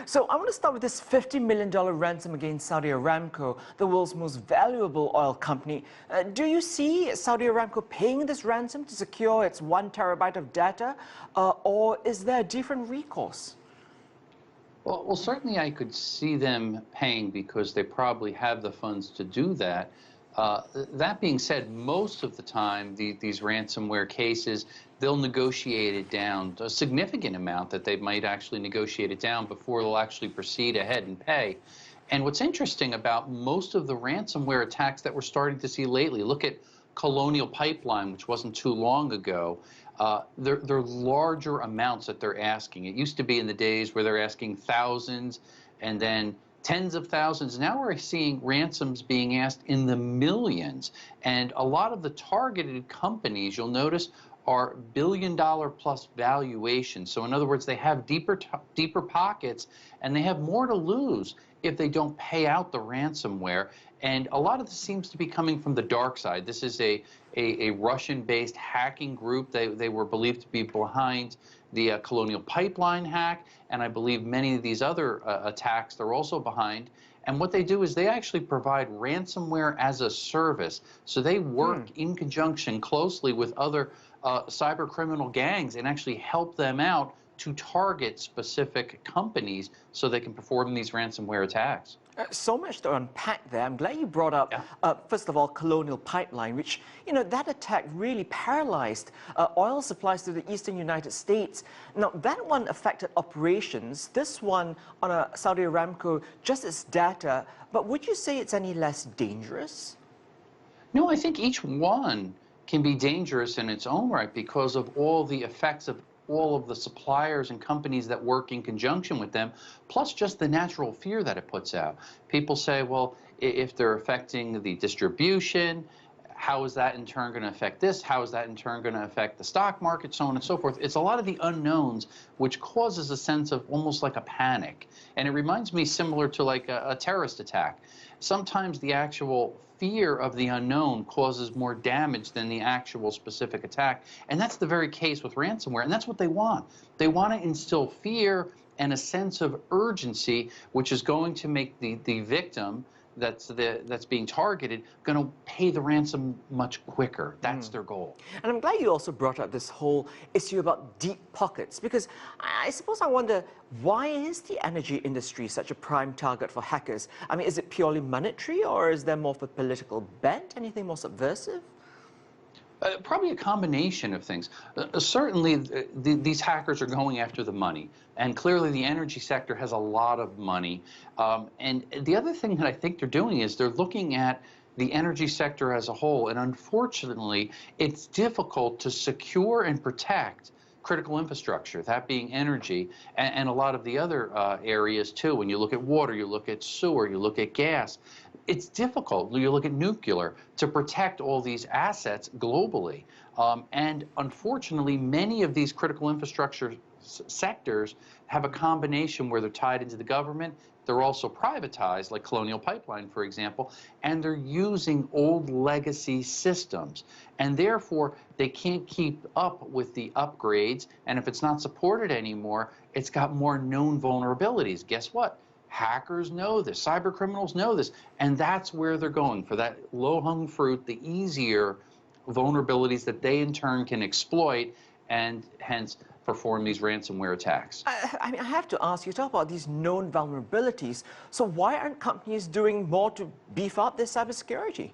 So I want to start with this $50 million ransom against Saudi Aramco, the world's most valuable oil company. Do you see Saudi Aramco paying this ransom to secure its 1 terabyte of data, or is there a different recourse? Well, certainly I could see them paying because they probably have the funds to do that. That being said, most of the time, these ransomware cases, they'll negotiate it down to a significant amount that they might actually negotiate it down before they'll actually proceed ahead and pay. And what's interesting about most of the ransomware attacks that we're starting to see lately, look at Colonial Pipeline, which wasn't too long ago. They're larger amounts that they're asking. It used to be in the days where they're asking thousands and then tens of thousands. Now we're seeing ransoms being asked in the millions. And a lot of the targeted companies, you'll notice, are billion-dollar-plus valuations. So in other words, they have deeper pockets, and they have more to lose if they don't pay out the ransomware. And a lot of this seems to be coming from the dark side. This is a Russian-based hacking group. They were believed to be behind the Colonial Pipeline hack, and I believe many of these other attacks they're also behind. And what they do is they actually provide ransomware as a service. So they work in conjunction closely with other cyber criminal gangs and actually help them out to target specific companies so they can perform these ransomware attacks. So much to unpack there. I'm glad you brought up, first of all, Colonial Pipeline, which, that attack really paralyzed oil supplies to the eastern United States. Now, that one affected operations. This one on Saudi Aramco, just its data. But would you say it's any less dangerous? No, I think each one can be dangerous in its own right because of all the effects of all of the suppliers and companies that work in conjunction with them, plus just the natural fear that it puts out. People say, well, if they're affecting the distribution, how is that in turn going to affect this? How is that in turn going to affect the stock market, so on and so forth? It's a lot of the unknowns, which causes a sense of almost like a panic. And it reminds me similar to like a terrorist attack. Sometimes the actual fear of the unknown causes more damage than the actual specific attack. And that's the very case with ransomware. And that's what they want. They want to instill fear and a sense of urgency, which is going to make the victim that's being targeted going to pay the ransom much quicker. That's their goal. And I'm glad you also brought up this whole issue about deep pockets, because I suppose I wonder, why is the energy industry such a prime target for hackers? I mean, is it purely monetary, or is there more of a political bent, anything more subversive? Probably a combination of things. Certainly, these hackers are going after the money, and clearly the energy sector has a lot of money. And the other thing that I think they're doing is they're looking at the energy sector as a whole, and unfortunately, it's difficult to secure and protect critical infrastructure, that being energy, and a lot of the other areas too. When you look at water, you look at sewer, you look at gas. It's difficult, you look at nuclear, to protect all these assets globally. And unfortunately, many of these critical infrastructure sectors have a combination where they're tied into the government. They're also privatized, like Colonial Pipeline, for example, and they're using old legacy systems. And therefore, they can't keep up with the upgrades. And if it's not supported anymore, it's got more known vulnerabilities. Guess what? Hackers know this, cyber criminals know this, and that's where they're going for that low-hung fruit, the easier vulnerabilities that they in turn can exploit and hence perform these ransomware attacks. I mean, I have to ask you, talk about these known vulnerabilities. So why aren't companies doing more to beef up their cybersecurity?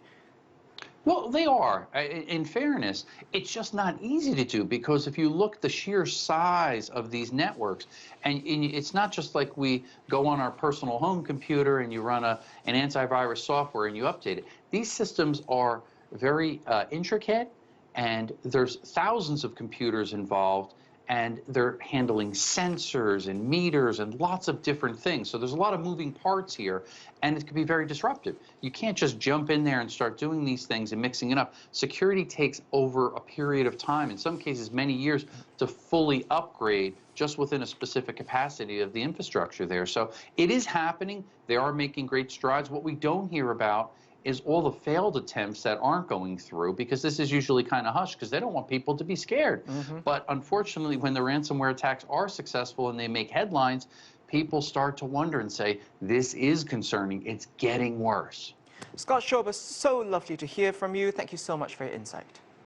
Well, they are. In fairness, it's just not easy to do because if you look at the sheer size of these networks, and it's not just like we go on our personal home computer and you run an antivirus software and you update it. These systems are very intricate, and there's thousands of computers involved, and they're handling sensors and meters and lots of different things. So there's a lot of moving parts here, and it can be very disruptive. You can't just jump in there and start doing these things and mixing it up. Security takes over a period of time, in some cases many years, to fully upgrade just within a specific capacity of the infrastructure there. So it is happening. They are making great strides. What we don't hear about is all the failed attempts that aren't going through, because this is usually kind of hushed because they don't want people to be scared. But unfortunately, when the ransomware attacks are successful and they make headlines, people start to wonder and say, this is concerning, it's getting worse. Scott Schober, so lovely to hear from you. Thank you so much for your insight.